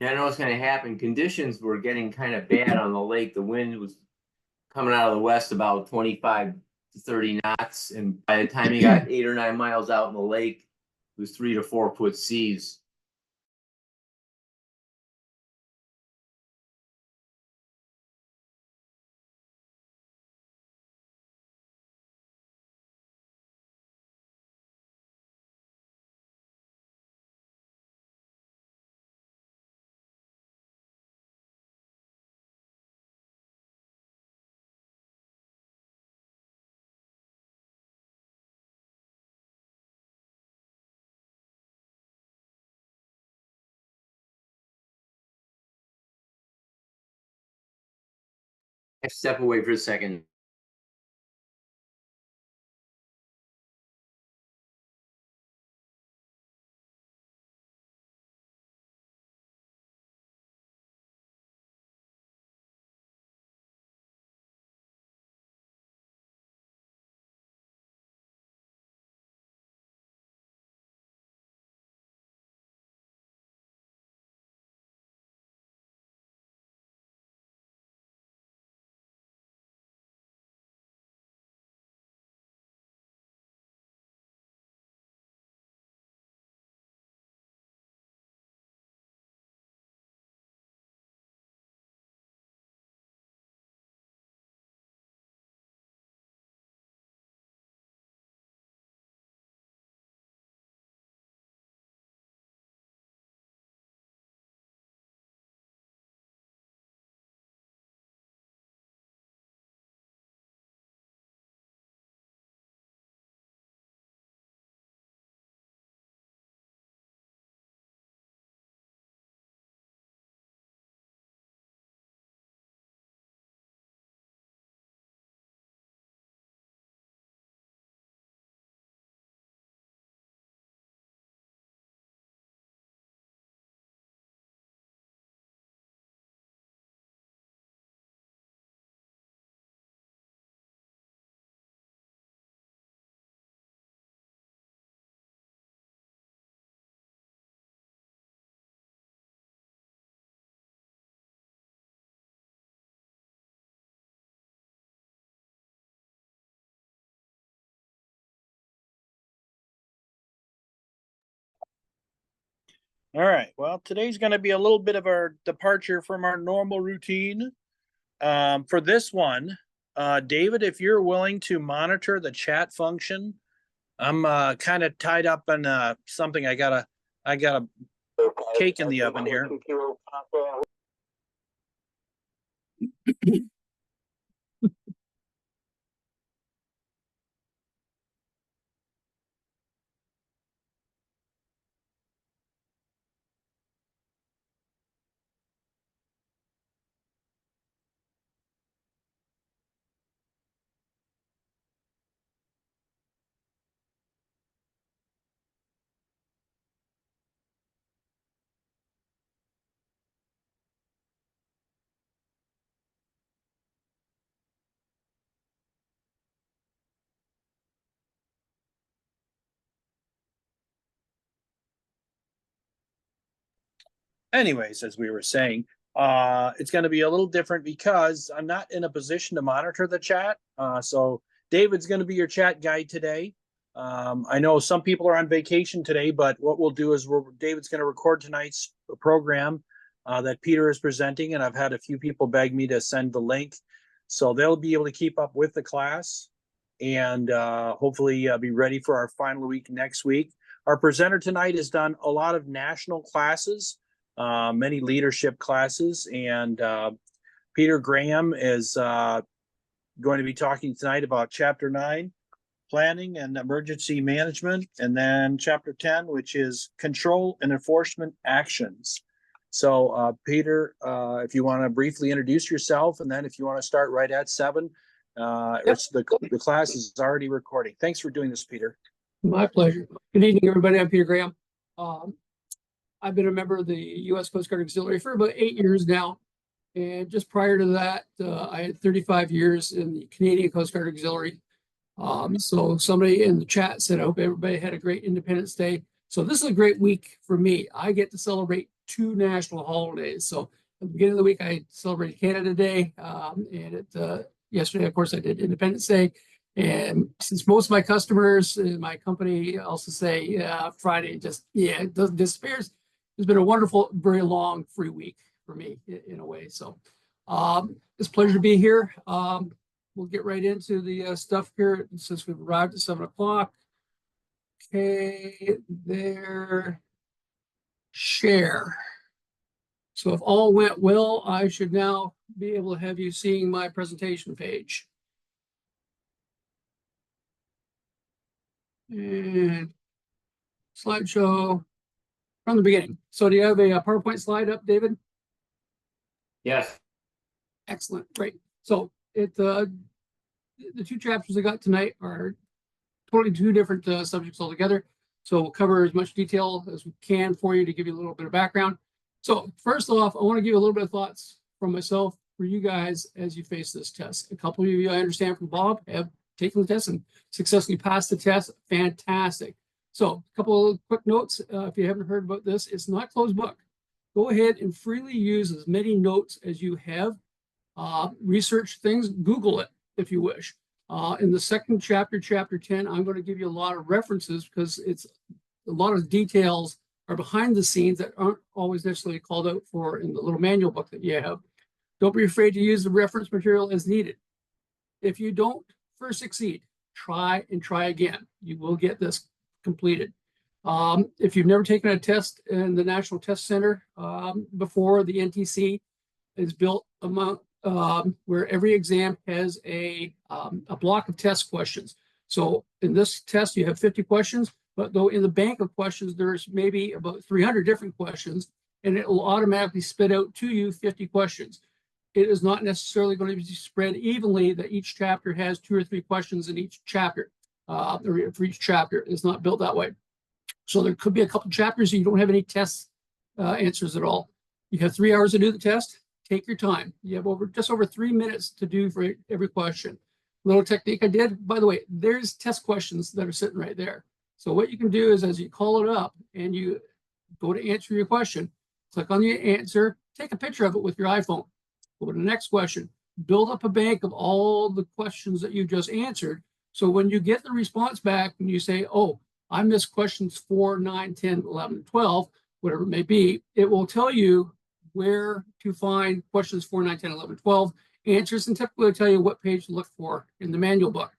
Yeah, I know what's going to happen. Conditions were getting kind of bad on the lake. The wind was coming out of the west about 25 to 30 knots. And by the time you got 8 or 9 miles out in the lake, it was 3 to 4 foot seas. Step away for a second. All right. Well, today's going to be a little bit of our departure from our normal routine. For this one, David, if you're willing to monitor the chat function, I'm kind of tied up in something. I got a cake in the oven here. Anyways, as we were saying, it's going to be a little different because I'm not in a position to monitor the chat. So David's going to be your chat guide today. I know some people are on vacation today, but what we'll do is David's going to record tonight's program that Peter is presenting, and I've had a few people beg me to send the link, so they'll be able to keep up with the class and hopefully be ready for our final week next week. Our presenter tonight has done a lot of national classes, many leadership classes, and Peter Graham is going to be talking tonight about Chapter 9, Planning and Emergency Management, and then Chapter 10, which is Control and Enforcement Actions. So, Peter, if you want to briefly introduce yourself, and then if you want to start right at 7, the class is already recording. Thanks for doing this, Peter. My pleasure. Good evening, everybody. I'm Peter Graham. I've been a member of the U.S. Coast Guard Auxiliary for about 8 years now. And just prior to that, I had 35 years in the Canadian Coast Guard Auxiliary. So somebody in the chat said, I hope everybody had a great Independence Day. So this is a great week for me. I get to celebrate 2 national holidays. So at the beginning of the week, I celebrated Canada Day, and yesterday, of course, I did Independence Day. And since most of my customers in my company also say Friday it doesn't disappears, it's been a wonderful, very long free week for me in a way. So it's a pleasure to be here. We'll get right into the stuff here since we've arrived at 7 o'clock. Okay, there. Share. So if all went well, I should now be able to have you seeing my presentation page. And slideshow from the beginning. So do you have a PowerPoint slide up, David? Yes. Excellent, great. So the 2 chapters I got tonight are totally 2 different subjects altogether. So we'll cover as much detail as we can for you to give you a little bit of background. So first off, I want to give you a little bit of thoughts from myself for you guys as you face this test. A couple of you, I understand from Bob, have taken the test and successfully passed the test. Fantastic. So a couple of quick notes. If you haven't heard about this, it's not closed book. Go ahead and freely use as many notes as you have. Research things, Google it if you wish. In the second chapter, chapter 10, I'm going to give you a lot of references because it's a lot of details are behind the scenes that aren't always necessarily called out for in the little manual book that you have. Don't be afraid to use the reference material as needed. If you don't first succeed, try and try again. You will get this completed. If you've never taken a test in the National Test Center before, the NTC is built among where every exam has a block of test questions. So in this test, you have 50 questions, but though in the bank of questions, there's maybe about 300 different questions, and it will automatically spit out to you 50 questions. It is not necessarily going to be spread evenly that each chapter has 2 or 3 questions in each chapter, or for each chapter. It's not built that way. So there could be a couple chapters you don't have any test answers at all. You have 3 hours to do the test. Take your time. You have just over 3 minutes to do for every question. Little technique I did, by the way, there's test questions that are sitting right there. So what you can do is as you call it up and you go to answer your question, click on the answer, take a picture of it with your iPhone. Go to the next question, build up a bank of all the questions that you just answered. So when you get the response back and you say, oh, I missed questions 4, 9, 10, 11, 12, whatever it may be, it will tell you where to find questions 4, 9, 10, 11, 12 answers, and typically tell you what page to look for in the manual book.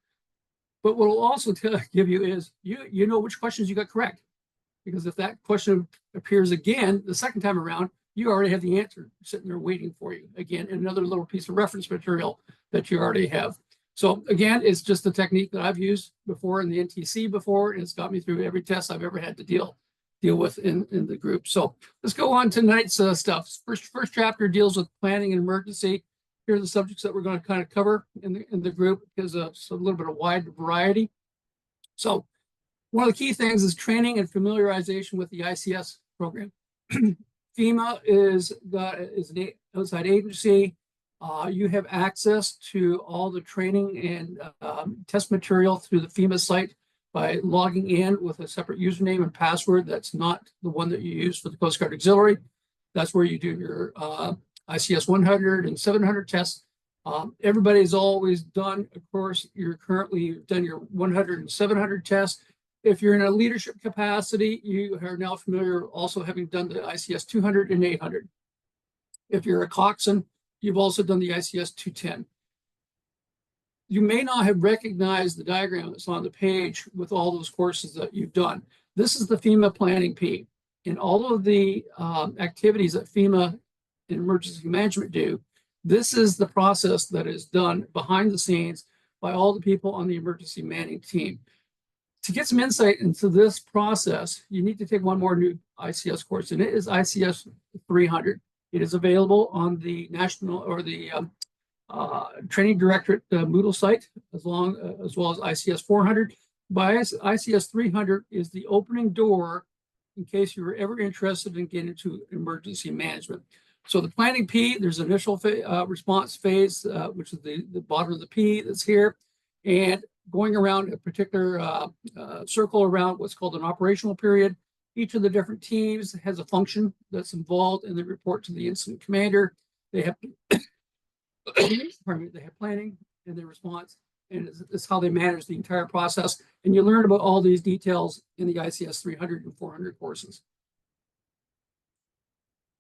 But what it'll also give you is you know which questions you got correct, because if that question appears again the second time around, you already have the answer sitting there waiting for you again, another little piece of reference material that you already have. So again, it's just a technique that I've used before in the NTC before, and it's got me through every test I've ever had to deal with in the group. So let's go on to tonight's stuff. First chapter deals with planning and emergency. Here are the subjects that we're going to kind of cover in the group because it's a little bit of wide variety. So one of the key things is training and familiarization with the ICS program. FEMA is an outside agency. You have access to all the training and test material through the FEMA site by logging in with a separate username and password. That's not the one that you use for the Coast Guard Auxiliary. That's where you do your ICS 100 and 700 tests. Everybody's always done, of course, you've done your 100 and 700 tests. If you're in a leadership capacity, you are now familiar also having done the ICS 200 and 800. If you're a coxswain, you've also done the ICS 210. You may not have recognized the diagram that's on the page with all those courses that you've done. This is the FEMA Planning P. In all of the activities that FEMA and emergency management do, this is the process that is done behind the scenes by all the people on the emergency manning team. To get some insight into this process, you need to take one more new ICS course, and it is ICS 300. It is available on the national or the Training Directorate Moodle site, as well as ICS 400. By ICS 300 is the opening door in case you were ever interested in getting into emergency management. So the planning P, there's initial response phase, which is the bottom of the P that's here, and going around a particular circle around what's called an operational period. Each of the different teams has a function that's involved, and they report to the incident commander. They have, pardon me, they have planning and their response, and it's how they manage the entire process. And you learn about all these details in the ICS 300 and 400 courses.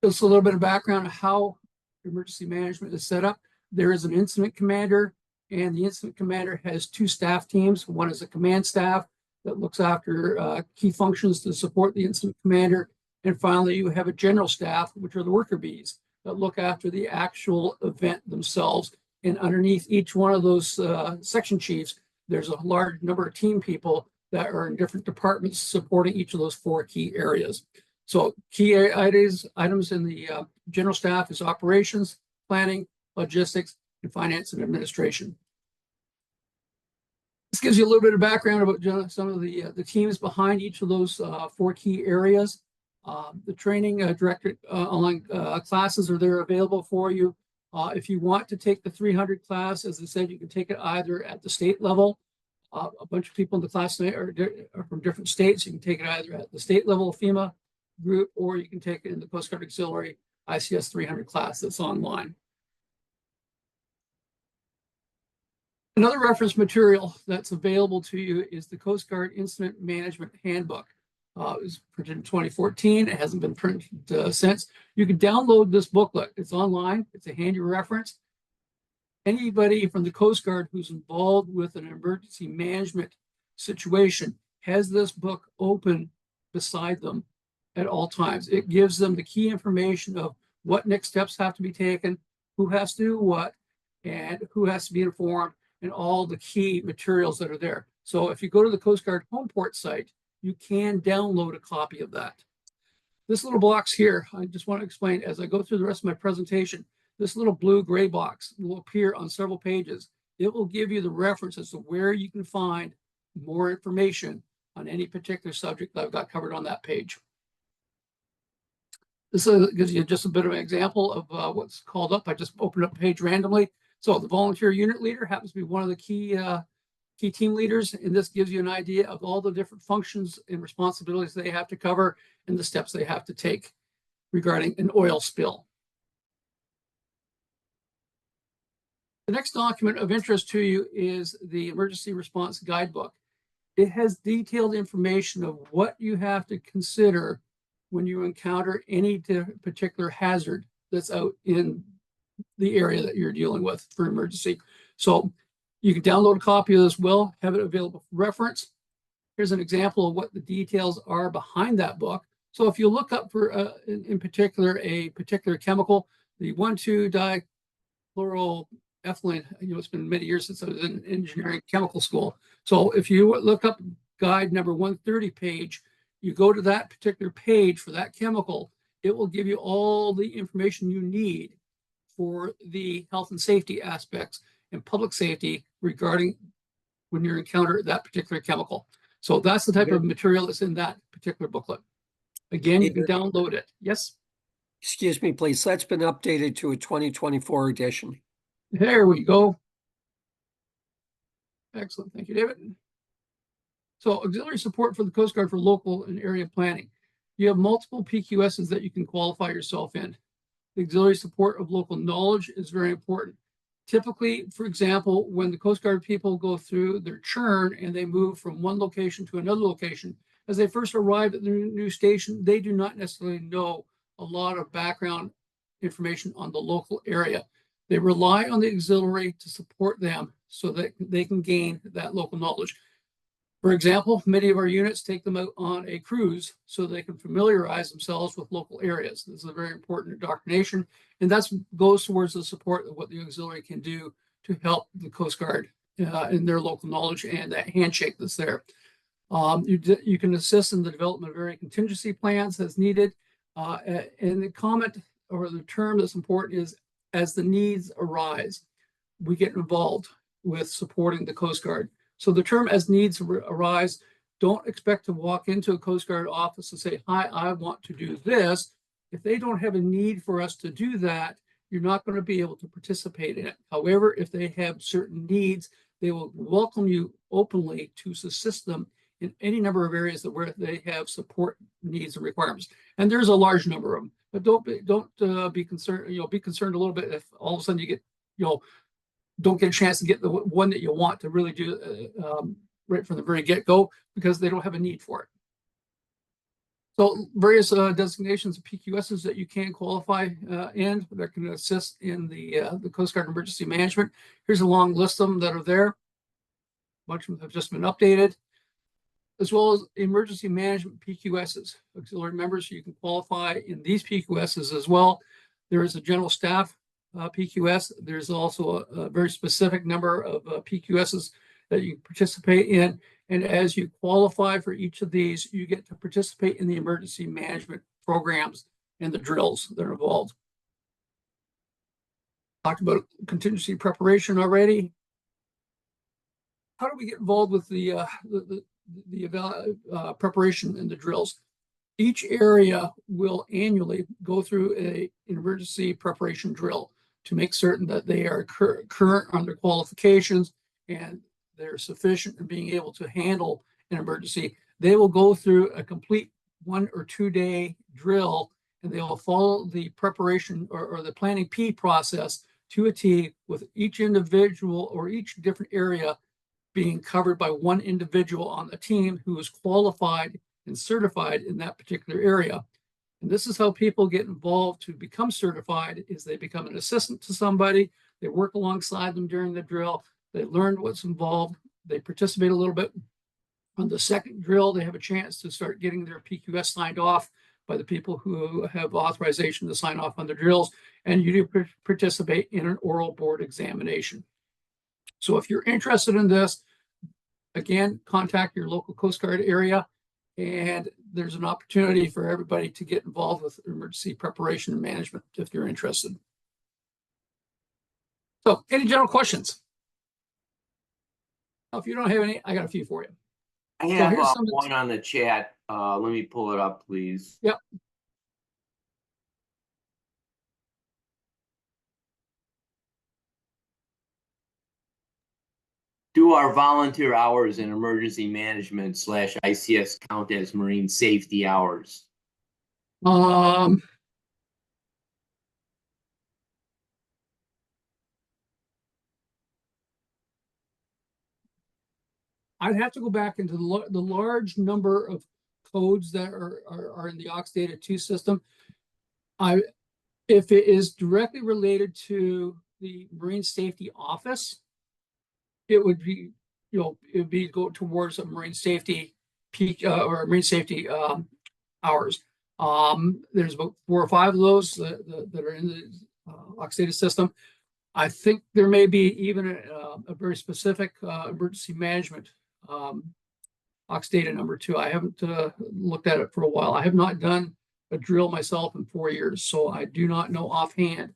Just a little bit of background on how emergency management is set up. There is an incident commander, and the incident commander has two staff teams. One is a command staff that looks after key functions to support the incident commander. And finally, you have a general staff, which are the worker bees that look after the actual event themselves. And underneath each one of those section chiefs, there's a large number of team people that are in different departments supporting each of those four key areas. So key items in the general staff is operations, planning, logistics, and finance and administration. This gives you a little bit of background about some of the teams behind each of those four key areas. The training director online classes are there available for you. If you want to take the 300 class, as I said, you can take it either at the state level. A bunch of people in the class tonight are from different states. You can take it either at the state level FEMA group, or you can take it in the Coast Guard Auxiliary ICS 300 class that's online. Another reference material that's available to you is the Coast Guard Incident Management Handbook. It was printed in 2014. It hasn't been printed since. You can download this booklet. It's online. It's a handy reference. Anybody from the Coast Guard who's involved with an emergency management situation has this book open beside them at all times. It gives them the key information of what next steps have to be taken, who has to do what, and who has to be informed, and all the key materials that are there. So if you go to the Coast Guard Homeport site, you can download a copy of that. This little box here, I just want to explain as I go through the rest of my presentation, this little blue gray box will appear on several pages. It will give you the reference as to where you can find more information on any particular subject that I've got covered on that page. This gives you just a bit of an example of what's called up. I just opened up a page randomly. So the volunteer unit leader happens to be one of the key team leaders, and this gives you an idea of all the different functions and responsibilities they have to cover and the steps they have to take regarding an oil spill. The next document of interest to you is the Emergency Response Guidebook. It has detailed information of what you have to consider when you encounter any particular hazard that's out in the area that you're dealing with for emergency. So you can download a copy of this, have it available for reference. Here's an example of what the details are behind that book. So if you look up for, in particular, a particular chemical, the 1,2-dichloroethylene, it's been many years since I was in engineering chemical school. So if you look up guide number 130 page, you go to that particular page for that chemical, it will give you all the information you need for the health and safety aspects and public safety regarding when you encounter that particular chemical. So that's the type of material that's in that particular booklet. Again, you can download it. Yes? Excuse me, please. That's been updated to a 2024 edition. There we go. Excellent. Thank you, David. So auxiliary support for the Coast Guard for local and area planning. You have multiple PQSs that you can qualify yourself in. The auxiliary support of local knowledge is very important. Typically, for example, when the Coast Guard people go through their churn and they move from one location to another location, as they first arrive at the new station, they do not necessarily know a lot of background information on the local area. They rely on the auxiliary to support them so that they can gain that local knowledge. For example, many of our units take them out on a cruise so they can familiarize themselves with local areas. This is a very important indoctrination, and that goes towards the support of what the auxiliary can do to help the Coast Guard in their local knowledge and that handshake that's there. You can assist in the development of area contingency plans as needed. And the comment or the term that's important is as the needs arise, we get involved with supporting the Coast Guard. So the term as needs arise, don't expect to walk into a Coast Guard office and say, hi, I want to do this. If they don't have a need for us to do that, you're not going to be able to participate in it. However, if they have certain needs, they will welcome you openly to assist them in any number of areas that where they have support needs and requirements. And there's a large number of them, but don't be concerned, be concerned a little bit if all of a sudden you get, don't get a chance to get the one that you want to really do right from the very get-go because they don't have a need for it. So various designations of PQSs that you can qualify in that can assist in the Coast Guard emergency management. Here's a long list of them that are there. A bunch of them have just been updated, as well as emergency management PQSs. Auxiliary members, you can qualify in these PQSs as well. There is a general staff PQS. There's also a very specific number of PQSs that you can participate in. And as you qualify for each of these, you get to participate in the emergency management programs and the drills that are involved. Talked about contingency preparation already. How do we get involved with the preparation and the drills? Each area will annually go through an emergency preparation drill to make certain that they are current on their qualifications and they're sufficient in being able to handle an emergency. They will go through a complete 1 or 2 day drill, and they will follow the preparation or the planning P process to a T, with each individual or each different area being covered by one individual on the team who is qualified and certified in that particular area. And this is how people get involved to become certified, is they become an assistant to somebody, they work alongside them during the drill, they learn what's involved, they participate a little bit. On the second drill, they have a chance to start getting their PQS signed off by the people who have authorization to sign off on the drills, and you do participate in an oral board examination. So if you're interested in this, again, contact your local Coast Guard area, and there's an opportunity for everybody to get involved with emergency preparation and management if you're interested. So any general questions? If you don't have any, I got a few for you. I have one on the chat. Let me pull it up, please. Yep. Do our volunteer hours in emergency management / ICS count as marine safety hours? I'd have to go back into the large number of codes that are in the AUX Data 2 system. If it is directly related to the Marine Safety Office, it would be, it would be go towards a marine safety peak or marine safety hours. There's about 4 or 5 of those that are in the AUX Data system. I think there may be even a very specific emergency management AUX Data number 2. I haven't looked at it for a while. I have not done a drill myself in 4 years, so I do not know offhand.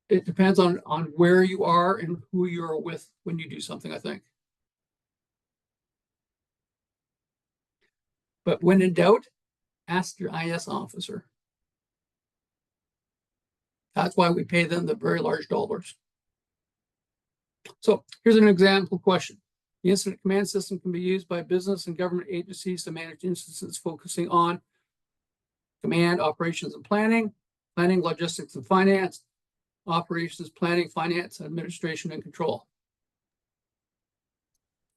It depends on where you are and who you're with when you do something, I think. But when in doubt, ask your IS officer. That's why we pay them the very large dollars. So here's an example question. The incident command system can be used by business and government agencies to manage instances focusing on command, operations, and planning, logistics, and finance, operations, planning, finance, administration, and control.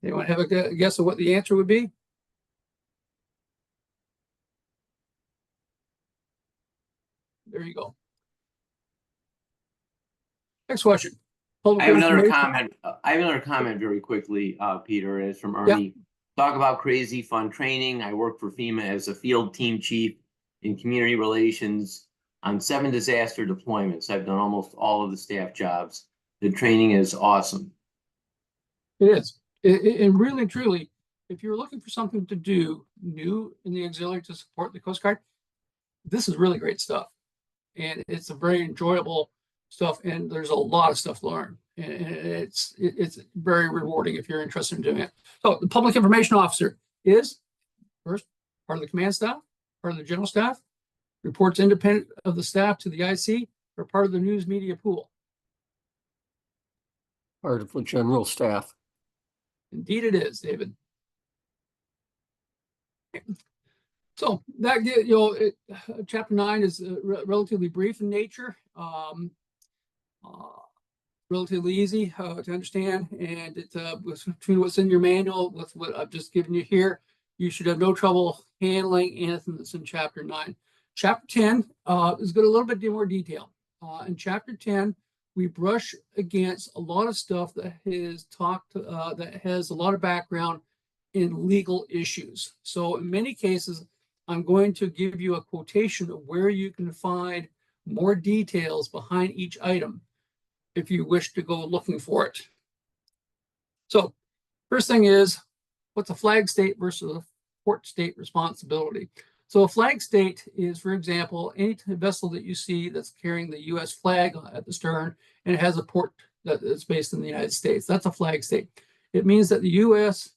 Anyone have a guess of what the answer would be? There you go. Next question. I have another comment. I have another comment very quickly, Peter. It's from Ernie. Yep. Talk about crazy fun training. I work for FEMA as a field team chief in community relations on 7 disaster deployments. I've done almost all of the staff jobs. The training is awesome. It is. And really, truly, if you're looking for something to do new in the auxiliary to support the Coast Guard, this is really great stuff. And it's a very enjoyable stuff, and there's a lot of stuff to learn. And it's very rewarding if you're interested in doing it. So the public information officer is first part of the command staff, part of the general staff, reports independent of the staff to the IC, or part of the news media pool. Part of the general staff. Indeed it is, David. So that chapter 9 is relatively brief in nature, relatively easy to understand, and it between what's in your manual with what I've just given you here, you should have no trouble handling anything that's in chapter 9. Chapter 10 is got a little bit more detail. In chapter 10, we brush against a lot of stuff that is that has a lot of background in legal issues. So in many cases, I'm going to give you a quotation of where you can find more details behind each item if you wish to go looking for it. So first thing is, what's a flag state versus a port state responsibility? So a flag state is, for example, any vessel that you see that's carrying the U.S. flag at the stern and it has a port that is based in the United States. That's a flag state. It means that the U.S.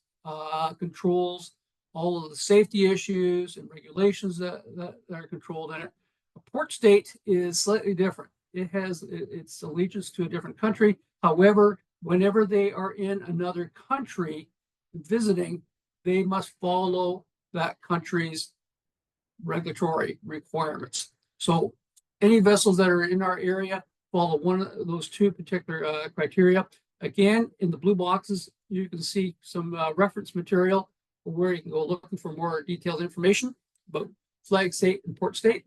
Controls all of the safety issues and regulations that are controlled in it. A port state is slightly different. It has its allegiance to a different country. However, whenever they are in another country visiting, they must follow that country's regulatory requirements. So any vessels that are in our area follow one of those two particular criteria. Again, in the blue boxes, you can see some reference material where you can go looking for more detailed information about flag state and port state.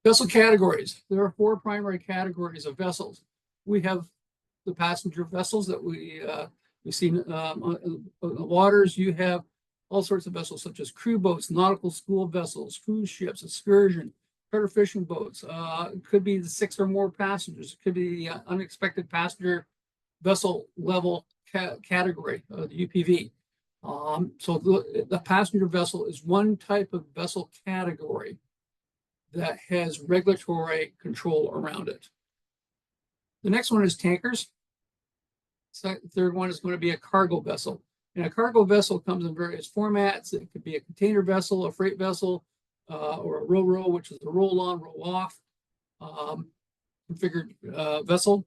Vessel categories. There are 4 primary categories of vessels. We have the passenger vessels that we see in the waters. You have all sorts of vessels such as crew boats, nautical school vessels, cruise ships, excursion, charter fishing boats. It could be the 6 or more passengers. It could be the unexpected passenger vessel level category, the UPV. So the passenger vessel is one type of vessel category that has regulatory control around it. The next one is tankers. So the third one is going to be a cargo vessel. And a cargo vessel comes in various formats. It could be a container vessel, a freight vessel, or a ro-ro, which is a roll-on, roll-off configured vessel.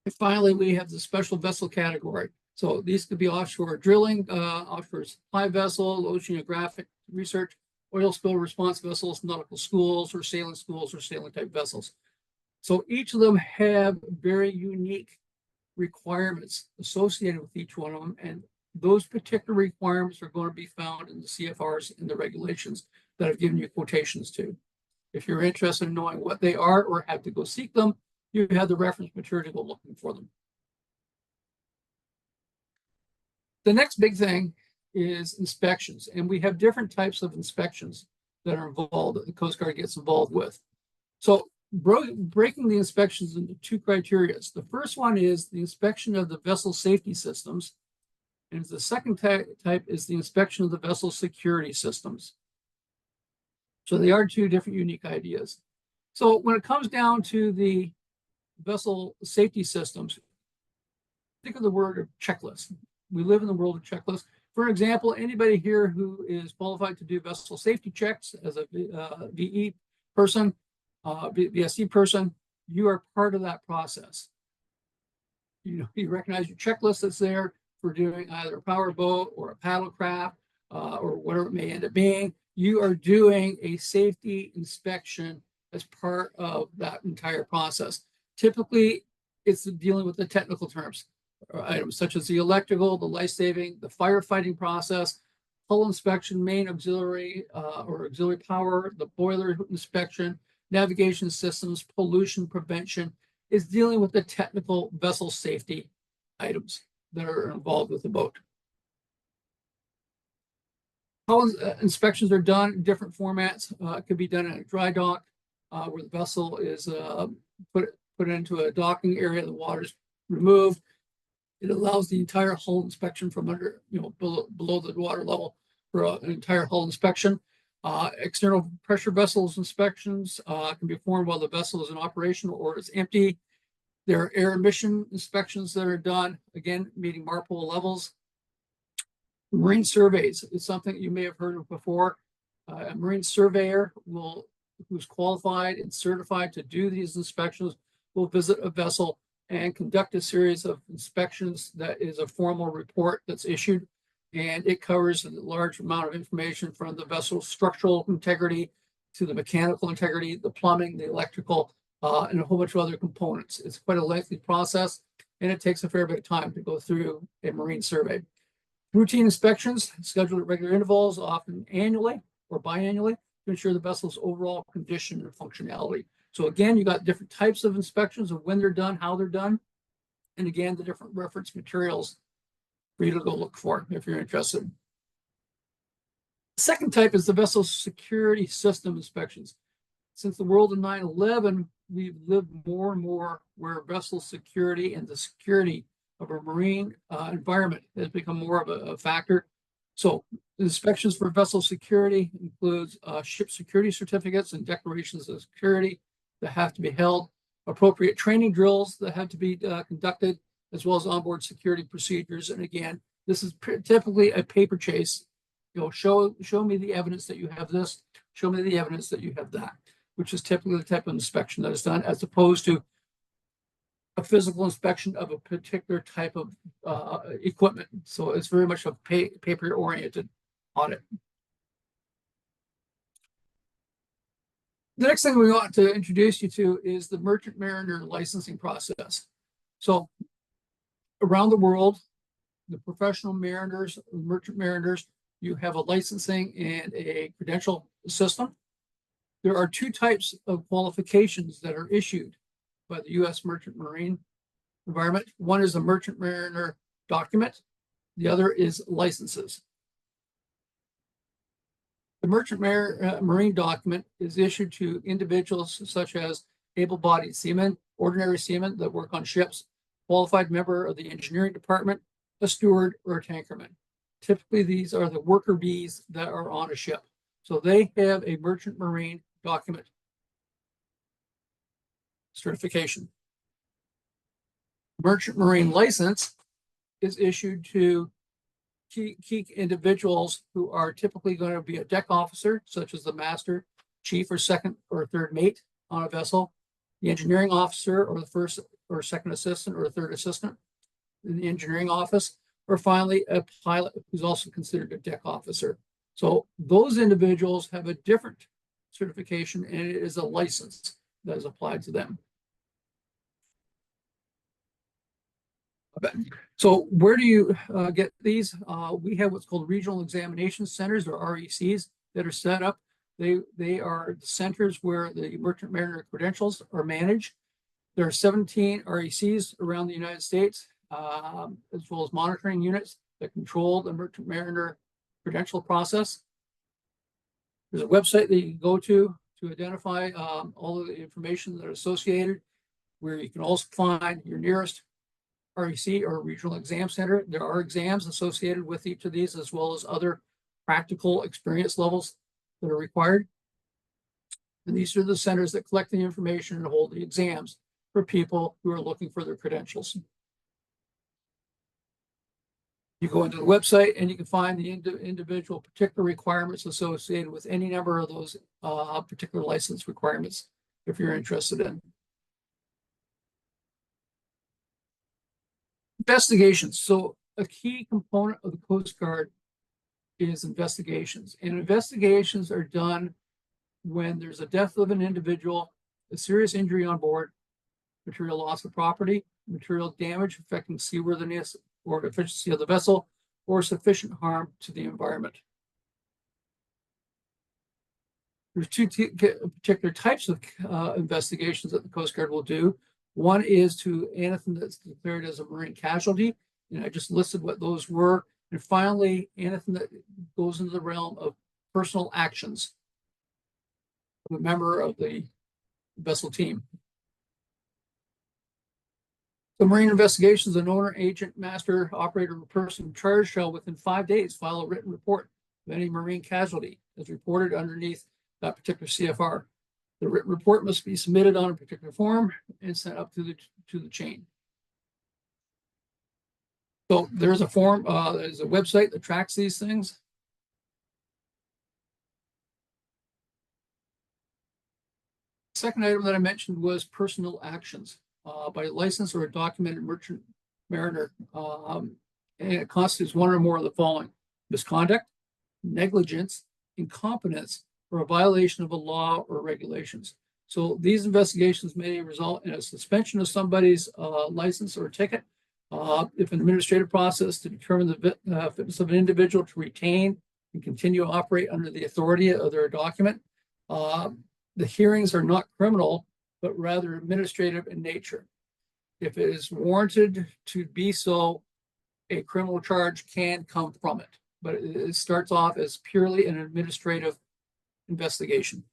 And finally, we have the special vessel category. So these could be offshore drilling, offshore supply vessel, oceanographic research, oil spill response vessels, nautical schools, or sailing type vessels. So each of them have very unique requirements associated with each one of them. And those particular requirements are going to be found in the CFRs and the regulations that I've given you quotations to. If you're interested in knowing what they are or have to go seek them, you have the reference material to go looking for them. The next big thing is inspections, and we have different types of inspections that are involved, that the Coast Guard gets involved with. So breaking the inspections into 2 criteria. The first one is the inspection of the vessel safety systems, and the second type is the inspection of the vessel security systems. So they are 2 different unique ideas. So when it comes down to the vessel safety systems, think of the word of checklist. We live in the world of checklists. For example, anybody here who is qualified to do vessel safety checks as a VE person, VSC person, you are part of that process. You recognize your checklist that's there for doing either a power boat or a paddle craft or whatever it may end up being. You are doing a safety inspection as part of that entire process. Typically, it's dealing with the technical terms or items such as the electrical, the life-saving, the firefighting process, hull inspection, main auxiliary or auxiliary power, the boiler inspection, navigation systems, pollution prevention, is dealing with the technical vessel safety items that are involved with the boat. Hull inspections are done in different formats. It could be done in a dry dock where the vessel is put into a docking area, the water's removed. It allows the entire hull inspection from under, below the water level for an entire hull inspection. External pressure vessels inspections can be performed while the vessel is in operation or it's empty. There are air emission inspections that are done, again, meeting MARPOL levels. Marine surveys is something you may have heard of before. A marine surveyor who's qualified and certified to do these inspections will visit a vessel and conduct a series of inspections that is a formal report that's issued. and it covers a large amount of information from the vessel's structural integrity to the mechanical integrity, the plumbing, the electrical, and a whole bunch of other components. It's quite a lengthy process, and it takes a fair bit of time to go through a marine survey. Routine inspections scheduled at regular intervals, often annually or biannually, to ensure the vessel's overall condition and functionality. So again, you got different types of inspections of when they're done, how they're done, and again, the different reference materials for you to go look for if you're interested. The second type is the vessel security system inspections. Since the world of 9/11, we've lived more and more where vessel security and the security of a marine environment has become more of a factor. So inspections for vessel security includes ship security certificates and declarations of security that have to be held, appropriate training drills that have to be conducted, as well as onboard security procedures. And again, this is typically a paper chase. You know, show me the evidence that you have this, show me the evidence that you have that, which is typically the type of inspection that is done, as opposed to a physical inspection of a particular type of equipment. So it's very much a paper-oriented audit. The next thing we want to introduce you to is the merchant mariner licensing process. So around the world, the professional mariners, merchant mariners, you have a licensing and a credential system. There are two types of qualifications that are issued by the U.S. Merchant Marine environment. One is a merchant mariner document. The other is licenses. The merchant marine document is issued to individuals such as able-bodied seamen, ordinary seamen that work on ships, qualified member of the engineering department, a steward, or a tankerman. Typically, these are the worker bees that are on a ship. So they have a merchant marine document certification. Merchant marine license is issued to key individuals who are typically going to be a deck officer, such as the master, chief, or second or third mate on a vessel, the engineering officer, or the first or second assistant, or third assistant in the engineering office, or finally a pilot who's also considered a deck officer. So those individuals have a different certification, and it is a license that is applied to them. So where do you get these? We have what's called regional examination centers, or RECs, that are set up. They are the centers where the merchant mariner credentials are managed. There are 17 RECs around the United States, as well as monitoring units that control the merchant mariner credential process. There's a website that you can go to identify all of the information that are associated, where you can also find your nearest REC or regional exam center. There are exams associated with each of these, as well as other practical experience levels that are required. And these are the centers that collect the information and hold the exams for people who are looking for their credentials. You go into the website and you can find the individual particular requirements associated with any number of those particular license requirements if you're interested in. Investigations. So a key component of the Coast Guard is investigations. And investigations are done when there's a death of an individual, a serious injury on board, material loss of property, material damage affecting seaworthiness or efficiency of the vessel, or sufficient harm to the environment. There's two particular types of investigations that the Coast Guard will do. One is to anything that's declared as a marine casualty, and I just listed what those were. And finally, anything that goes into the realm of personal actions of a member of the vessel team. The marine investigations, an owner, agent, master, operator, or person in charge shall within 5 days file a written report of any marine casualty as reported underneath that particular CFR. The written report must be submitted on a particular form and sent up to the chain. So there's a form, there's a website that tracks these things. The second item that I mentioned was personal actions by a licensed or a documented merchant mariner, and it constitutes one or more of the following. misconduct, negligence, incompetence, or a violation of a law or regulations. So these investigations may result in a suspension of somebody's license or ticket. If an administrative process to determine the fitness of an individual to retain and continue to operate under the authority of their document. The hearings are not criminal, but rather administrative in nature. If it is warranted to be so, a criminal charge can come from it, but it starts off as purely an administrative investigation.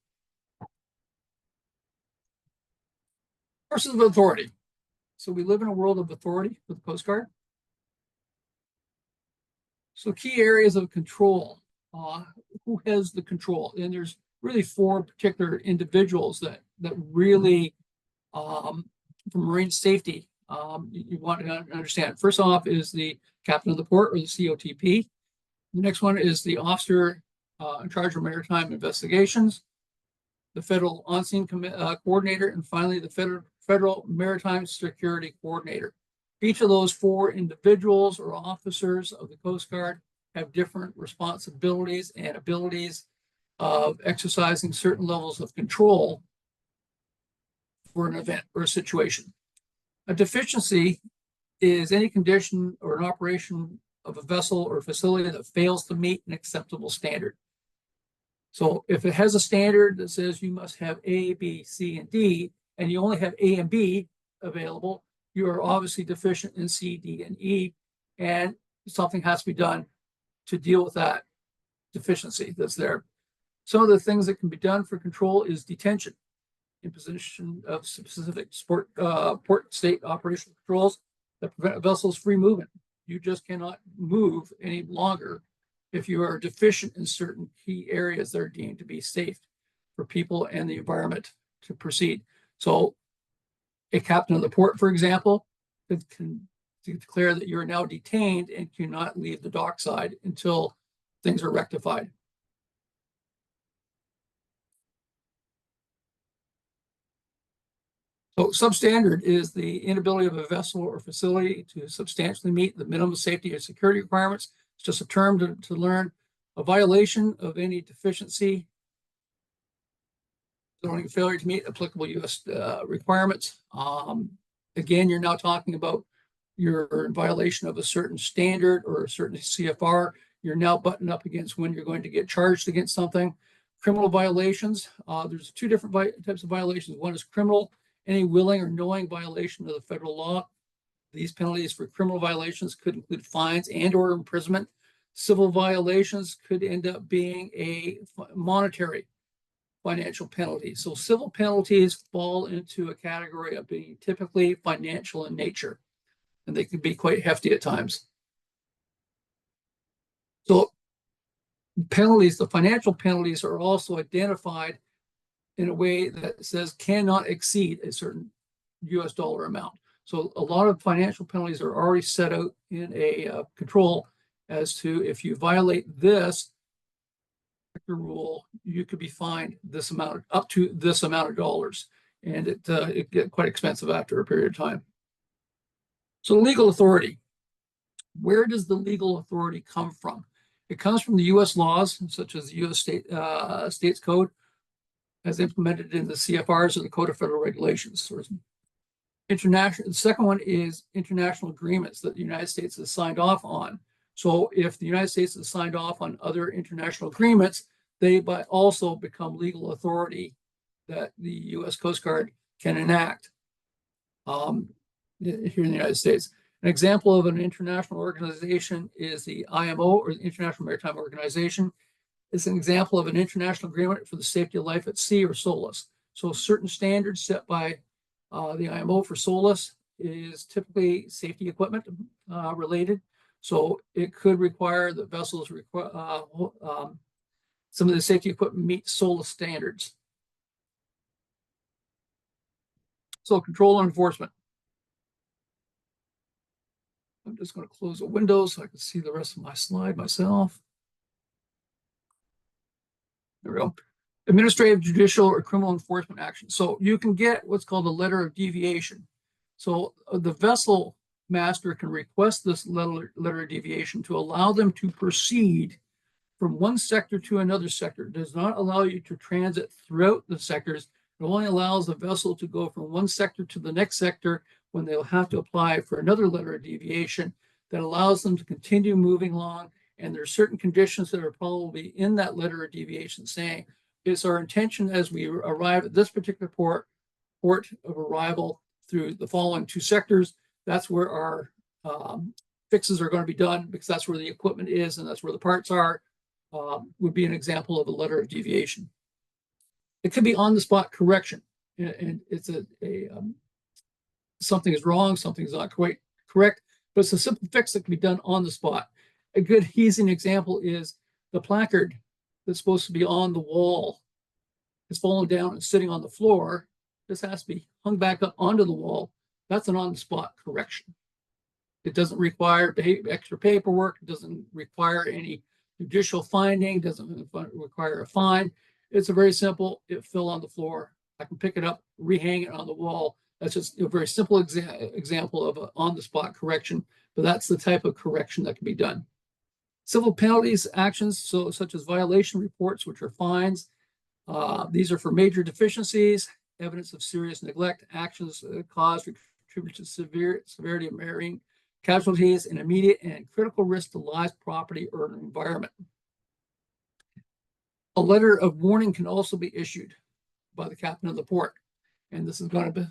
Sources of authority. So we live in a world of authority with the Coast Guard. So key areas of control. Who has the control? And there's really four particular individuals that really, from marine safety, you want to understand. First off is the captain of the port, or the COTP. The next one is the officer in charge of maritime investigations, the federal on-scene coordinator, and finally the federal maritime security coordinator. Each of those four individuals or officers of the Coast Guard have different responsibilities and abilities of exercising certain levels of control for an event or a situation. A deficiency is any condition or an operation of a vessel or facility that fails to meet an acceptable standard. So if it has a standard that says you must have A, B, C, and D, and you only have A and B available, you are obviously deficient in C, D, and E, and something has to be done to deal with that deficiency that's there. Some of the things that can be done for control is detention, imposition of specific port state operational controls that prevent a vessel's free movement. You just cannot move any longer if you are deficient in certain key areas that are deemed to be safe for people and the environment to proceed. So a captain of the port, for example, can declare that you're now detained and cannot leave the dockside until things are rectified. So substandard is the inability of a vessel or facility to substantially meet the minimum safety or security requirements. It's just a term to learn. A violation of any deficiency, zoning failure to meet applicable U.S. Requirements. Again, you're now talking about you're in violation of a certain standard or a certain CFR. You're now buttoned up against when you're going to get charged against something. Criminal violations. There's two different types of violations. One is criminal. Any willing or knowing violation of the federal law. These penalties for criminal violations could include fines and or imprisonment. Civil violations could end up being a monetary financial penalty. So civil penalties fall into a category of being typically financial in nature, and they can be quite hefty at times. So penalties, the financial penalties are also identified in a way that says cannot exceed a certain US dollar amount. So a lot of financial penalties are already set out in a control as to if you violate this rule, you could be fined this amount, up to this amount of dollars. And it get quite expensive after a period of time. So legal authority. Where does the legal authority come from? It comes from the US laws, such as the US States Code, as implemented in the CFRs or the Code of Federal Regulations. International. The second one is international agreements that the United States has signed off on. So if the United States has signed off on other international agreements, they also become legal authority that the U.S. Coast Guard can enact here in the United States. An example of an international organization is the IMO, or the International Maritime Organization. It's an example of an international agreement for the safety of life at sea, or SOLAS. So certain standards set by the IMO for SOLAS is typically safety equipment related. So it could require that vessels some of the safety equipment meet SOLAS standards. So control and enforcement. I'm just going to close the window so I can see the rest of my slide myself. There we go. Administrative, judicial, or criminal enforcement action. So you can get what's called a letter of deviation. So the vessel master can request this letter of deviation to allow them to proceed from one sector to another sector. It does not allow you to transit throughout the sectors. It only allows the vessel to go from one sector to the next sector when they'll have to apply for another letter of deviation that allows them to continue moving along. And there are certain conditions that are probably in that letter of deviation saying, it's our intention as we arrive at this particular port of arrival through the following two sectors, that's where our fixes are going to be done, because that's where the equipment is and that's where the parts are, would be an example of a letter of deviation. It could be on-the-spot correction, and it's something is wrong, something is not quite correct, but it's a simple fix that can be done on the spot. A good easy example is the placard that's supposed to be on the wall has fallen down and sitting on the floor. This has to be hung back up onto the wall. That's an on-the-spot correction. It doesn't require extra paperwork. It doesn't require any judicial finding. Doesn't require a fine. It's a very simple. It fell on the floor. I can pick it up, rehang it on the wall. That's just a very simple example of an on-the-spot correction, but that's the type of correction that can be done. Civil penalties, actions, such as violation reports, which are fines. These are for major deficiencies, evidence of serious neglect, actions caused or contribute to severity of marine casualties, and immediate and critical risk to lives, property, or environment. A letter of warning can also be issued by the captain of the port, and this is going to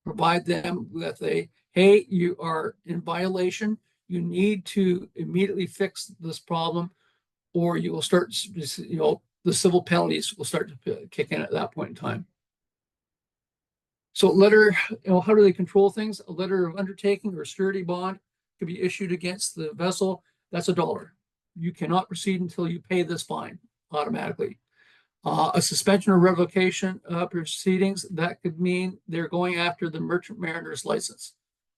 provide them with a, hey, you are in violation. You need to immediately fix this problem, or you will start, the civil penalties will start to kick in at that point in time. So letter, how do they control things? A letter of undertaking or surety bond could be issued against the vessel. That's $1. You cannot proceed until you pay this fine automatically. A suspension or revocation proceedings, that could mean they're going after the merchant mariner's license.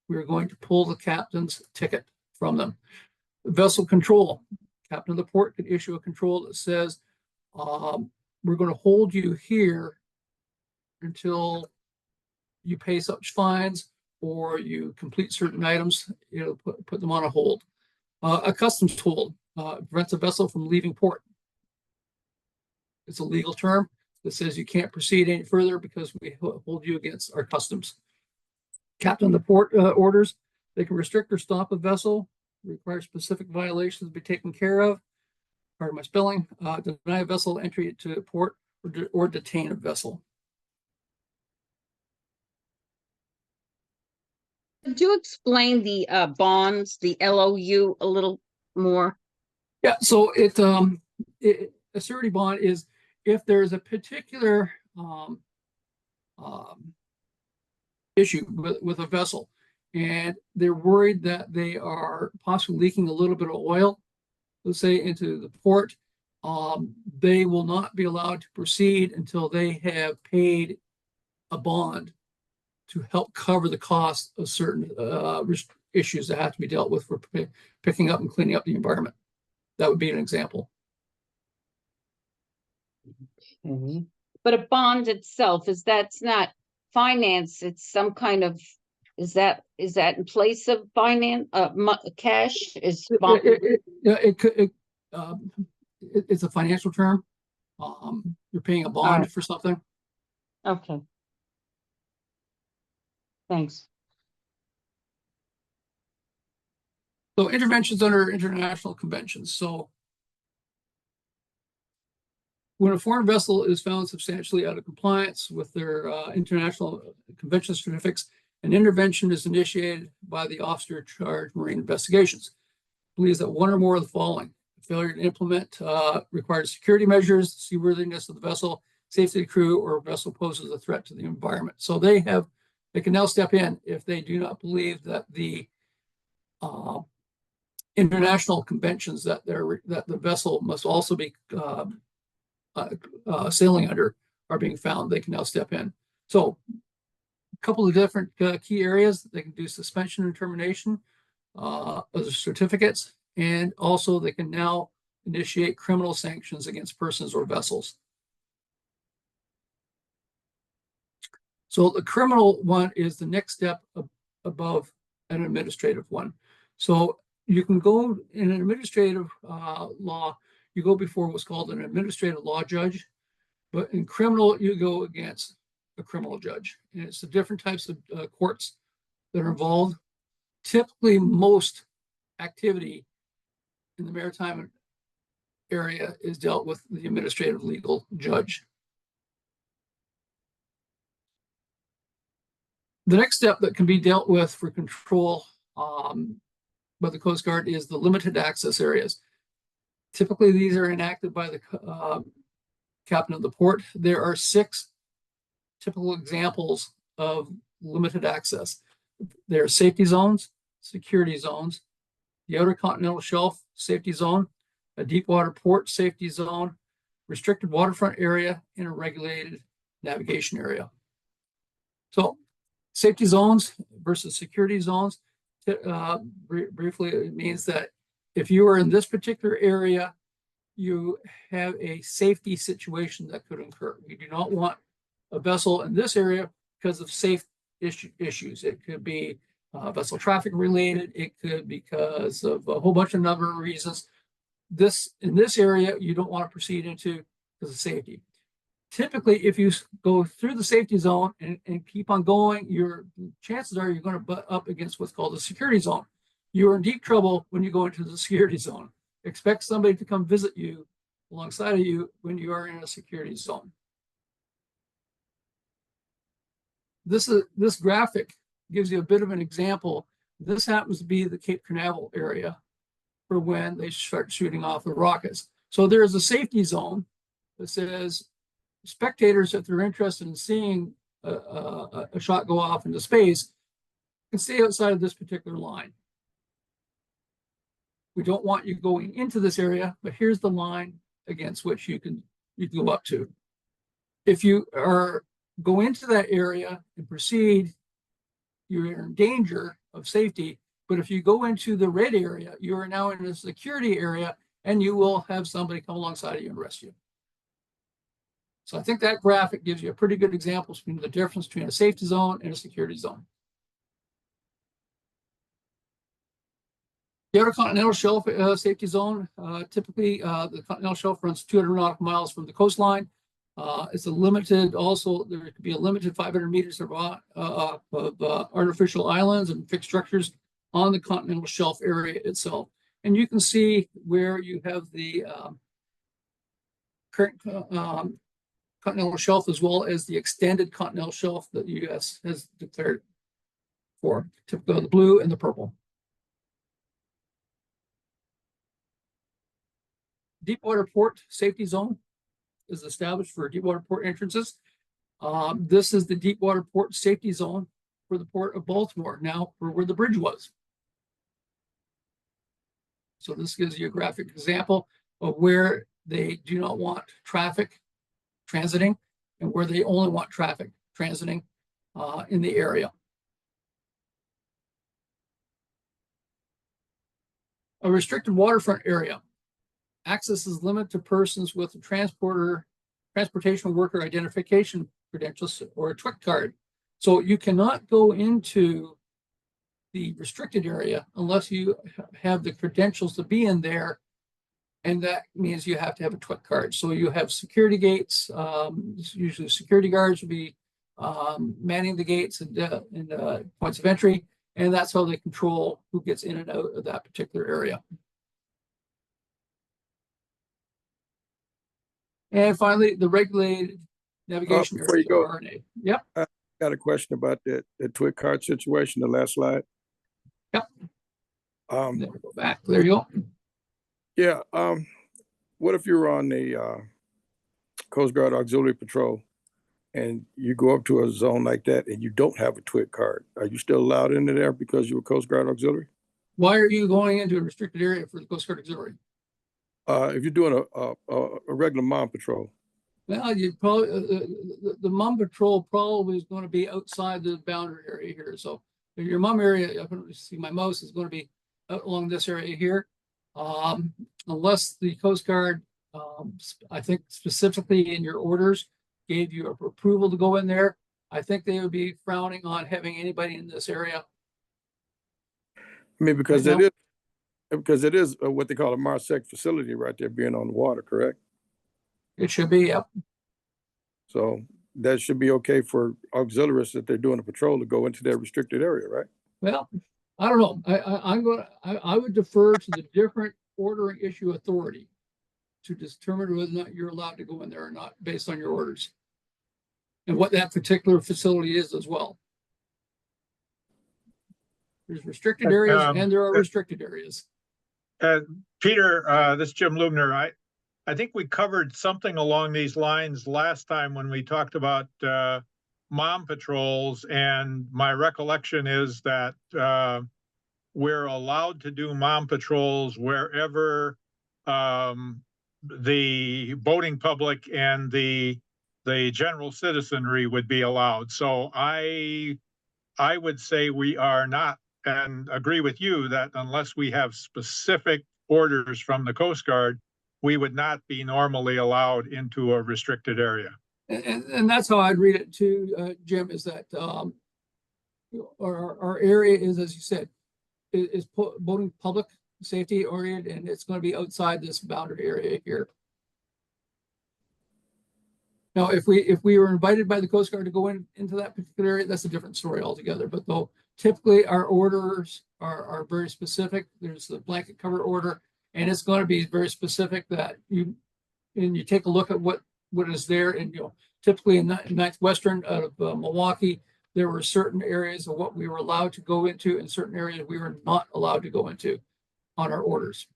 We're going to pull the captain's ticket from them. Vessel control. Captain of the port could issue a control that says, we're going to hold you here until you pay such fines or you complete certain items, put them on a hold. A customs hold prevents a vessel from leaving port. It's a legal term that says you can't proceed any further because we hold you against our customs. Captain of the port orders, they can restrict or stop a vessel, require specific violations to be taken care of. Pardon my spelling. Deny a vessel entry to port or detain a vessel. Could you explain the bonds, the LOU, a little more? Yeah, so a surety bond is if there's a particular issue with a vessel and they're worried that they are possibly leaking a little bit of oil, let's say into the port, they will not be allowed to proceed until they have paid a bond to help cover the cost of certain issues that have to be dealt with for picking up and cleaning up the environment. That would be an example. Mm-hmm. But a bond itself, that's not finance, it's some kind of, is that in place of finance, cash? Is bond? It's a financial term. You're paying a bond for something. Okay. Thanks. So interventions under international conventions. So when a foreign vessel is found substantially out of compliance with their international convention certificates, an intervention is initiated by the officer in charge of marine investigations. Believes that one or more of the following: failure to implement required security measures, seaworthiness of the vessel, safety of the crew, or vessel poses a threat to the environment. So they can now step in if they do not believe that the international conventions that the vessel must also be sailing under are being found. They can now step in. So a couple of different key areas. They can do suspension and termination of the certificates, and also they can now initiate criminal sanctions against persons or vessels. So the criminal one is the next step above an administrative one. So you can go in an administrative law, you go before what's called an administrative law judge, but in criminal, you go against a criminal judge. And it's the different types of courts that are involved. Typically, most activity in the maritime area is dealt with the administrative legal judge. The next step that can be dealt with for control by the Coast Guard is the limited access areas. Typically, these are enacted by the captain of the port. There are 6 typical examples of limited access. There are safety zones, security zones, the outer continental shelf safety zone, a deep water port safety zone, restricted waterfront area, and a regulated navigation area. So safety zones versus security zones, briefly, it means that if you are in this particular area, you have a safety situation that could occur. We do not want a vessel in this area because of safe issues. It could be vessel traffic related. It could be because of a whole bunch of number of reasons. In this area, you don't want to proceed into because of safety. Typically, if you go through the safety zone and keep on going, your chances are you're going to butt up against what's called the security zone. You are in deep trouble when you go into the security zone. Expect somebody to come visit you alongside of you when you are in a security zone. This graphic gives you a bit of an example. This happens to be the Cape Canaveral area for when they start shooting off the rockets. So there's a safety zone that says spectators, if they're interested in seeing a shot go off into space, can stay outside of this particular line. We don't want you going into this area, but here's the line against which you can go up to. If you go into that area and proceed, you're in danger of safety. But if you go into the red area, you are now in a security area, and you will have somebody come alongside of you and rescue you. So I think that graphic gives you a pretty good example between the difference between a safety zone and a security zone. The outer continental shelf safety zone, typically the continental shelf runs 200 nautical miles from the coastline. It's a limited, also there could be a limited 500 meters of artificial islands and fixed structures on the continental shelf area itself. And you can see where you have the current continental shelf as well as the extended continental shelf that the U.S. has declared for, typically the blue and the purple. Deepwater port safety zone is established for deepwater port entrances. This is the deepwater port safety zone for the port of Baltimore, now for where the bridge was. So this gives you a graphic example of where they do not want traffic transiting and where they only want traffic transiting in the area. A restricted waterfront area. Access is limited to persons with a transportation worker identification credentials or a TWIC card. So you cannot go into the restricted area unless you have the credentials to be in there. And that means you have to have a TWIC card. So you have security gates. Usually security guards will be manning the gates and points of entry. And that's how they control who gets in and out of that particular area. And finally, the regulated navigation before area. you go, RNA. Yep. Got a question about the TWIC card situation, the last slide. Yep. There we go back. There you go. Yeah. What if you're on the Coast Guard Auxiliary Patrol and you go up to a zone like that and you don't have a TWIC card? Are you still allowed into there because you're a Coast Guard Auxiliary? Why are you going into a restricted area for the Coast Guard Auxiliary? If you're doing a regular mom patrol. Well, you probably the mom patrol probably is going to be outside the boundary area here. So your mom area, I can see my mouse, is going to be out along this area here, unless the Coast Guard, I think specifically in your orders, gave you approval to go in there. I think they would be frowning on having anybody in this area I mean, because Right it is what they call a MARSEC facility right there being on the water, correct? It should be, yep. So that should be okay for auxiliaries that they're doing a patrol to go into their restricted area, right? Well, I don't know. I would defer to the different ordering issue authority to determine whether or not you're allowed to go in there or not based on your orders. And what that particular facility is as well. There's restricted areas and there are restricted areas. Peter, this is Jim Lubner. I think we covered something along these lines last time when we talked about mom patrols, and my recollection is that we're allowed to do mom patrols wherever the boating public and the general citizenry would be allowed. So I would say we are not, and agree with you that unless we have specific orders from the Coast Guard, we would not be normally allowed into a restricted area. And that's how I'd read it too, Jim, is that our area is, as you said, is boating public safety oriented, and it's going to be outside this boundary area here. Now, if we were invited by the Coast Guard to go into that particular area, that's a different story altogether. But though typically our orders are very specific. There's the blanket cover order, and it's going to be very specific that you take a look at what is there. And typically in Ninth Western out of Milwaukee, there were certain areas of what we were allowed to go into and certain areas we were not allowed to go into on our orders.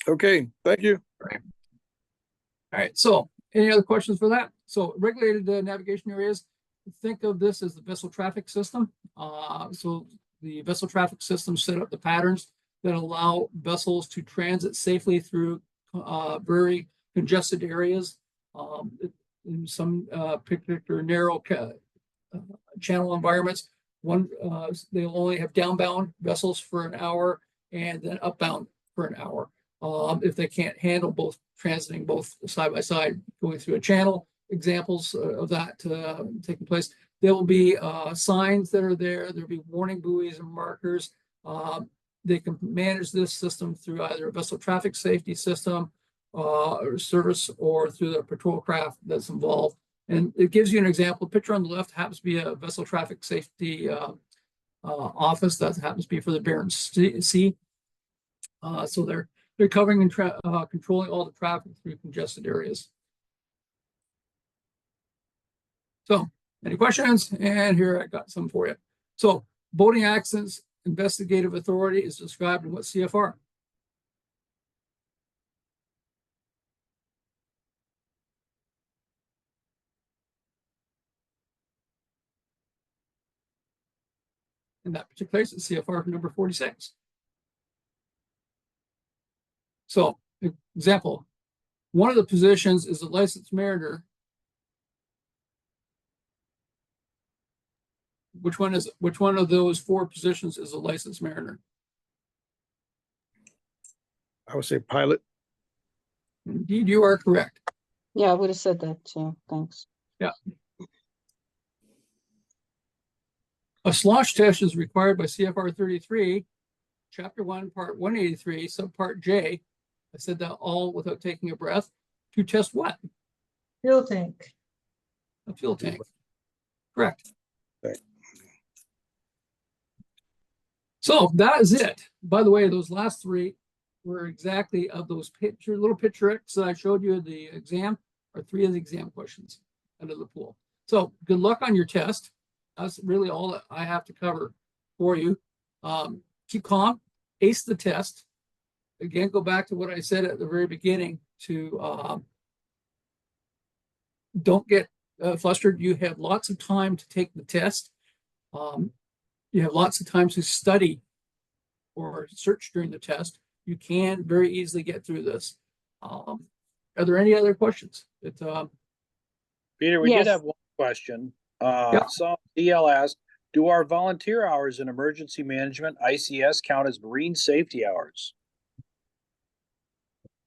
Okay, thank you. All right, so any other questions for that? So regulated navigation areas, think of this as the vessel traffic system. So the vessel traffic system set up the patterns that allow vessels to transit safely through very congested areas. In some particular narrow channel environments, they'll only have downbound vessels for an hour and then upbound for an hour. If they can't handle both transiting both side by side going through a channel, examples of that taking place. There will be signs that are there. There'll be warning buoys and markers. They can manage this system through either a vessel traffic safety system or service, or through the patrol craft that's involved. And it gives you an example. Picture on the left happens to be a vessel traffic safety office that happens to be for the Barents Sea. So they're covering and controlling all the traffic through congested areas. So, any questions? And here I got some for you. So, boating accidents investigative authority is described in what CFR? In that particular case, it's CFR number 46. So, example, one of the positions is a licensed mariner. Which one of those four positions is a licensed mariner? I would say pilot. Indeed, you are correct. Yeah, I would have said that too. Thanks. Yeah. A slosh test is required by CFR 33, Chapter 1, Part 183, Subpart J. I said that all without taking a breath. To test what? Fuel tank. A fuel tank. Correct. Right. So that is it. By the way, those last three were exactly of those little picturettes that I showed you in the exam are three of the exam questions out of the pool. So good luck on your test. That's really all that I have to cover for you. Keep calm, ace the test. Again, go back to what I said at the very beginning to don't get flustered. You have lots of time to take the test. You have lots of time to study or search during the test. You can very easily get through this. Are there any other questions? Peter, we did Yes. have one question. Yeah. So DL asked, do our volunteer hours in emergency management ICS count as marine safety hours?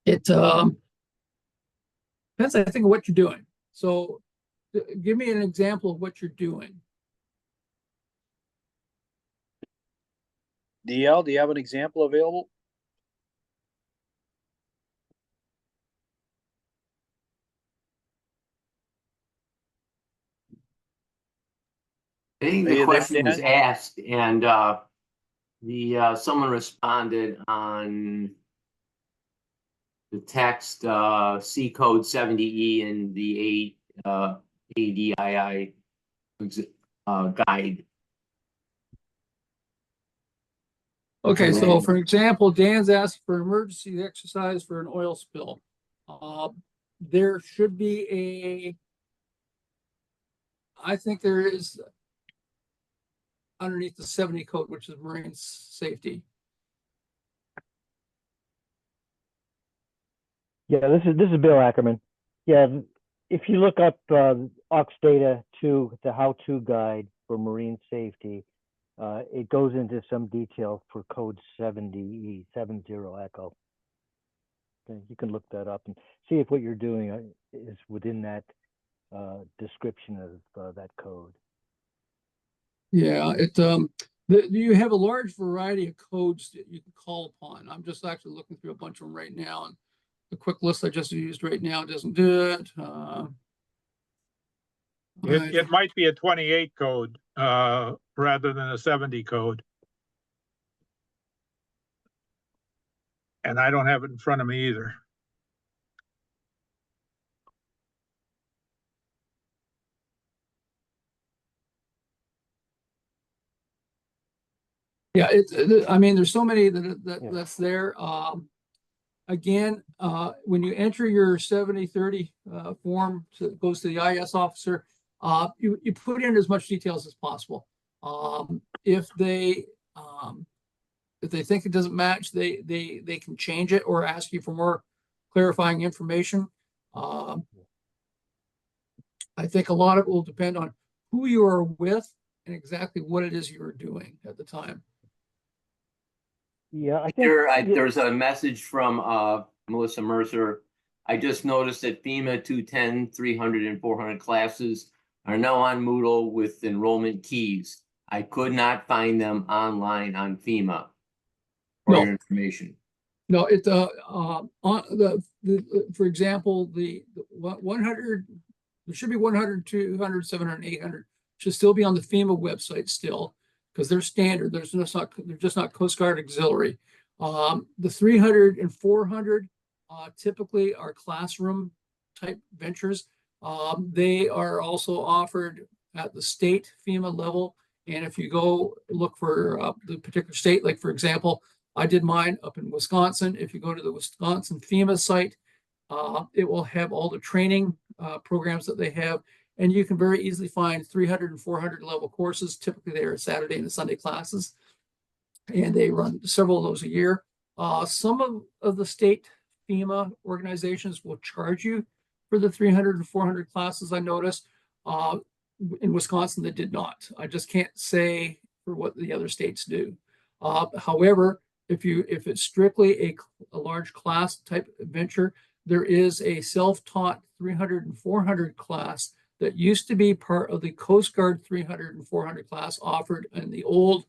It depends, I think, of what you're doing. So give me an example of what you're doing. DL, do you have an example available? I think Are the you there, question was Dan? asked and someone responded on the text C code 70E and the ADII guide. Okay, so And- for example, Dan's asking for emergency exercise for an oil spill. There should be I think there is underneath the 70 code, which is marine safety. Yeah, this is Bill Ackerman. Yeah, if you look up AUX Data 2, the how-to guide for marine safety, it goes into some detail for code 70E, 70 echo. Okay, you can look that up and see if what you're doing is within that description of that code. Yeah, you have a large variety of codes that you can call upon. I'm just actually looking through a bunch of them right now, and the quick list I just used right now doesn't do it. It might be a 28 code rather than a 70 code. And I don't have it in front of me either. Yeah, I mean, there's so many Yeah. that's there. Again, when you enter your 7030 form goes to the IS officer, you put in as much details as possible. If they think it doesn't match, they can change it or ask you for more clarifying information. I think a lot of it will depend on who you are with and exactly what it is you are doing at the time. Yeah, I think There's a message from Melissa Mercer. I just noticed that FEMA 210, 300, and 400 classes are now on Moodle with enrollment keys. I could not find them online on FEMA for No. your information. No, on for example, the 100, there should be 100, 200, 700, 800 should still be on the FEMA website still, because they're standard. They're just not Coast Guard auxiliary. The 300 and 400 typically are classroom type ventures. They are also offered at the state FEMA level. And if you go look for the particular state, like for example, I did mine up in Wisconsin. If you go to the Wisconsin FEMA site, it will have all the training programs that they have. And you can very easily find 300 and 400 level courses. Typically, they are Saturday and Sunday classes. And they run several of those a year. Some of the state FEMA organizations will charge you for the 300 and 400 classes, I noticed. In Wisconsin, they did not. I just can't say for what the other states do. However, if it's strictly a large class type venture, there is a self-taught 300 and 400 class that used to be part of the Coast Guard 300 and 400 class offered in the old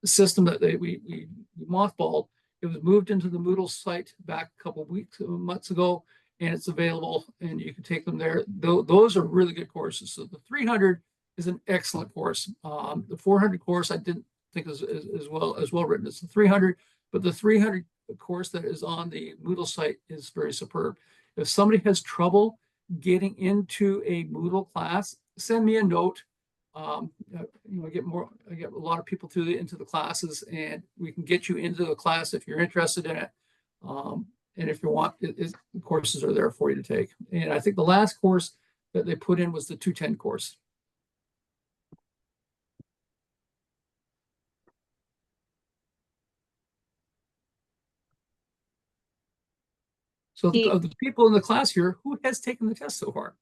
system that we mothballed. It was moved into the Moodle site back a couple of months ago, and it's available, and you can take them there. Those are really good courses. So the 300 is an excellent course. The 400 course I didn't think is as well written as the 300, but the 300 course that is on the Moodle site is very superb. If somebody has trouble getting into a Moodle class, send me a note. I get a lot of people into the classes, and we can get you into the class if you're interested in it. And if you want, the courses are there for you to take. And I think the last course that they put in was the 210 course. So of the people in the class here, who has taken the test so far?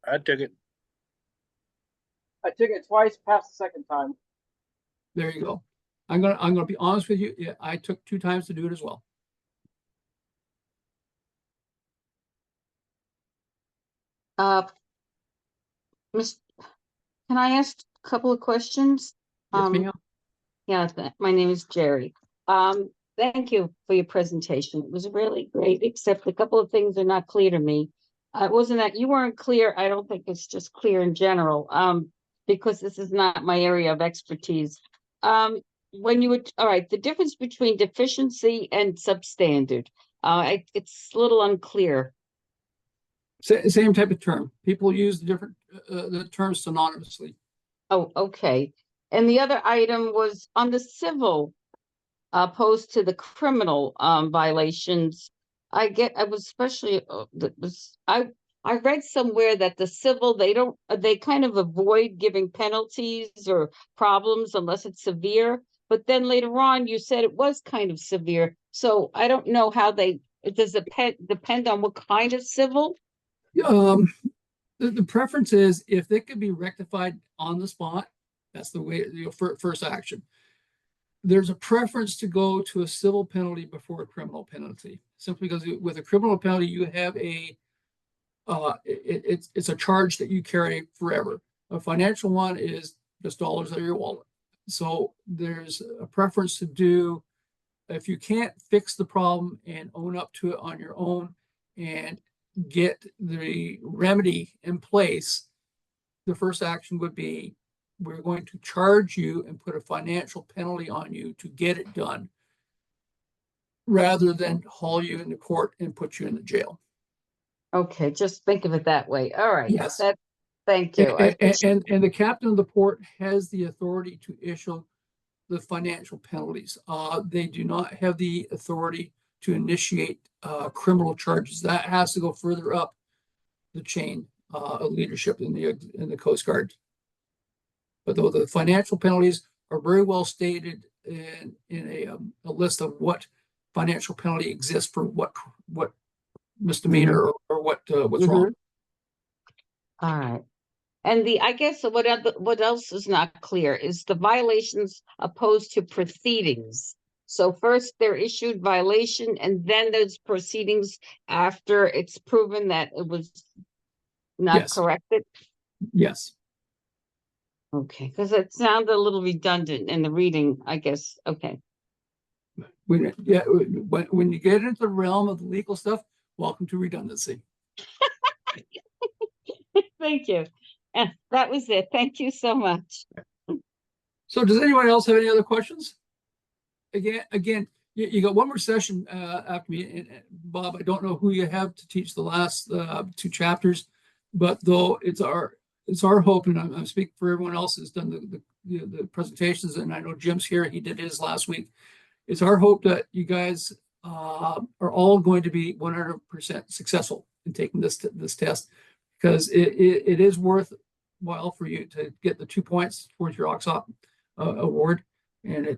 I took it. I took it twice, passed the second time. There you go. I'm gonna be honest with you. Yeah, I took 2 times to do it as well. Can I ask a couple of questions? Yes, ma'am. Yeah, my name is Jerry. Thank you for your presentation. It was really great, except a couple of things are not clear to me. It wasn't that you weren't clear. I don't think it's just clear in general, because this is not my area of expertise. When you were, all right, the difference between deficiency and substandard, it's a little unclear. Same type of term. People use the different the terms synonymously. Oh, okay. And the other item was on the civil, opposed to the criminal violations. I was especially I read somewhere that the civil, they kind of avoid giving penalties or problems unless it's severe. But then later on, you said it was kind of severe. So I don't know how does it depend on what kind of civil? The preference is if they could be rectified on the spot, that's the way, first action. There's a preference to go to a civil penalty before a criminal penalty, simply because with a criminal penalty, you have it's a charge that you carry forever. A financial one is just dollars out of your wallet. So there's a preference to do, if you can't fix the problem and own up to it on your own and get the remedy in place, the first action would be, we're going to charge you and put a financial penalty on you to get it done, rather than haul you into court and put you in the jail. Okay, just think of it that way. All right. Yes. Thank you. And the captain of the port has the authority to issue the financial penalties. They do not have the authority to initiate criminal charges. That has to go further up the chain of leadership in the Coast Guard. But though the financial penalties are very well stated in a list of what financial penalty exists for what misdemeanor or what's wrong. All right. And I guess what else is not clear is the violations opposed to proceedings. So first they're issued violation, and then there's proceedings after it's proven that it was not corrected. Yes. Okay, because it sounded a little redundant in the reading, I guess. Okay. When you get into the realm of the legal stuff, welcome to redundancy. Thank you. That was it. Thank you so much. So does anyone else have any other questions? Again, you got one more session after me. And Bob, I don't know who you have to teach the last 2 chapters, but though it's our hope, and I'm speaking for everyone else who's done the presentations, and I know Jim's here, he did his last week. It's our hope that you guys are all going to be 100% successful in taking this test, because it is worthwhile for you to get the 2 points towards your AUX award, and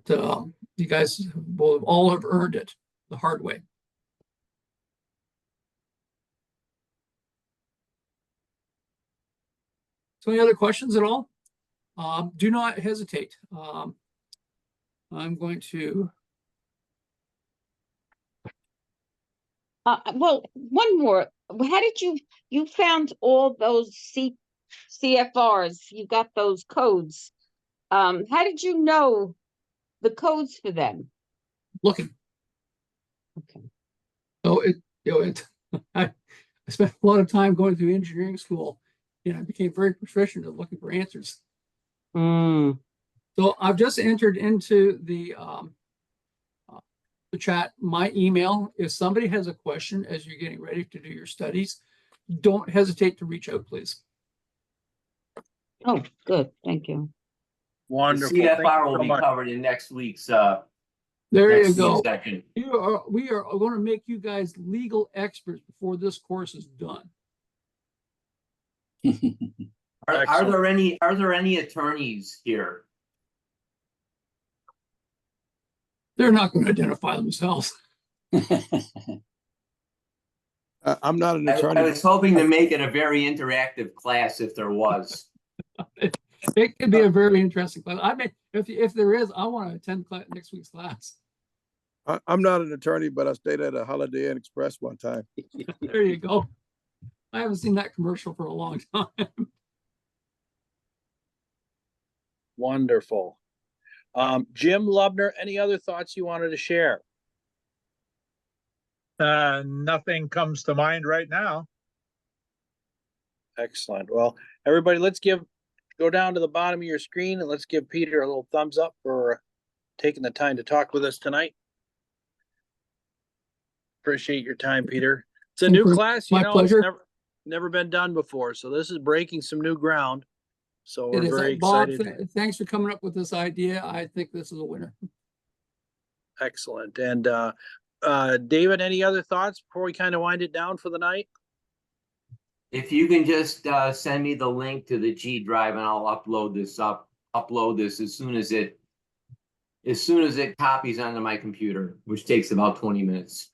you guys will all have earned it the hard way. So any other questions at all? Do not hesitate. I'm going to. Well, one more. How did you found all those CFRs? You got those codes. How did you know the codes for them? Looking. Okay. So I spent a lot of time going through engineering school, and I became very proficient at looking for answers. So I've just entered into the chat my email. If somebody has a question as you're getting ready to do your studies, don't hesitate to reach out, please. Oh, good. Thank you. Wonderful. The Thank you CFR so will be much. covered in next week's There next you go. section. We are going to make you guys legal experts before this course is done. Are there any attorneys here? They're not going to identify themselves. I'm not an I attorney. was hoping to make it a very interactive class if there was. It could be a very interesting class. I mean, if there is, I want to attend next week's class. I'm not an attorney, but I stayed at a Holiday Inn Express one time. There you go. I haven't seen that commercial for a long time. Wonderful. Jim Lubner, any other thoughts you wanted to share? Nothing comes to mind right now. Excellent. Well, everybody, go down to the bottom of your screen and let's give Peter a little thumbs up for taking the time to talk with us tonight. Appreciate your time, Peter. It's a new class, My pleasure. It's never been done before. So this is breaking some new ground. So It we're is. very Bob, excited. thanks for coming up with this idea. I think this is a winner. Excellent. And David, any other thoughts before we kind of wind it down for the night? If you can just send me the link to the G drive and I'll upload this as soon as it copies onto my computer, which takes about 20 minutes.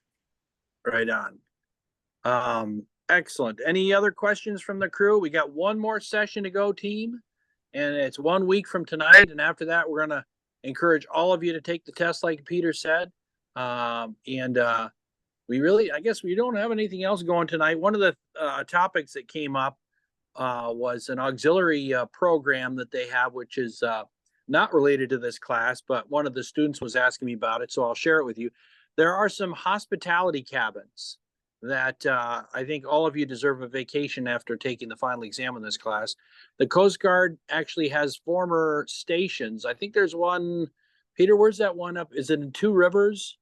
Right on. Excellent. Any other questions from the crew? We got one more session to go, team, and it's 1 week from tonight. And after that, we're going to encourage all of you to take the test, like Peter said. I guess we don't have anything else going tonight. One of the topics that came up was an auxiliary program that they have, which is not related to this class, but one of the students was asking me about it, so I'll share it with you. There are some hospitality cabins that I think all of you deserve a vacation after taking the final exam in this class. The Coast Guard actually has former stations. I think there's one, Peter, where's that one up? Is it in Two Rivers?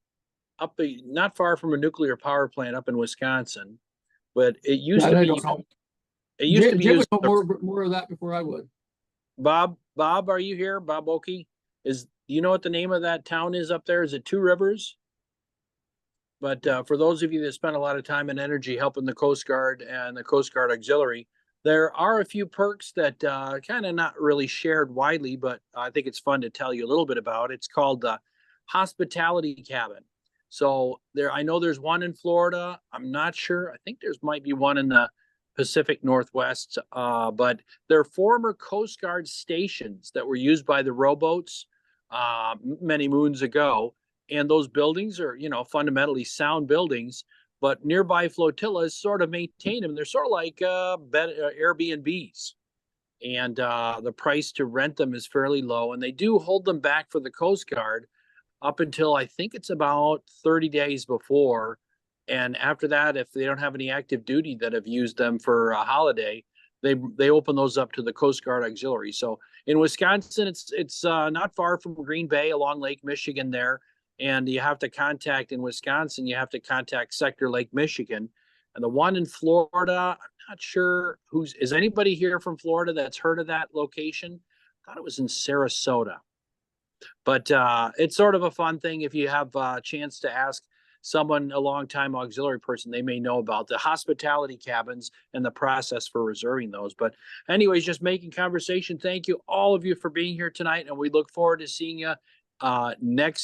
Not far from a nuclear power plant up in Wisconsin, but it used to be. It used to be Jim used. would know more of that before I would. Bob, are you here? Bob Oakey, do you know what the name of that town is up there? Is it Two Rivers? But for those of you that spend a lot of time and energy helping the Coast Guard and the Coast Guard Auxiliary, there are a few perks that kind of not really shared widely, but I think it's fun to tell you a little bit about. It's called the hospitality cabin. So I know there's one in Florida. I'm not sure. I think there's might be one in the Pacific Northwest, but they're former Coast Guard stations that were used by the rowboats many moons ago. And those buildings are, fundamentally sound buildings, but nearby flotillas sort of maintain them. They're sort of like Airbnbs. And the price to rent them is fairly low. And they do hold them back for the Coast Guard up until I think it's about 30 days before. And after that, if they don't have any active duty that have used them for a holiday, they open those up to the Coast Guard Auxiliary. So in Wisconsin, it's not far from Green Bay along Lake Michigan there. And you have to contact Sector Lake Michigan. And the one in Florida, I'm not sure is anybody here from Florida that's heard of that location? I thought it was in Sarasota. But it's sort of a fun thing. If you have a chance to ask someone, a longtime auxiliary person, they may know about the hospitality cabins and the process for reserving those. But anyways, just making conversation. Thank you, all of you, for being here tonight. And we look forward to seeing you next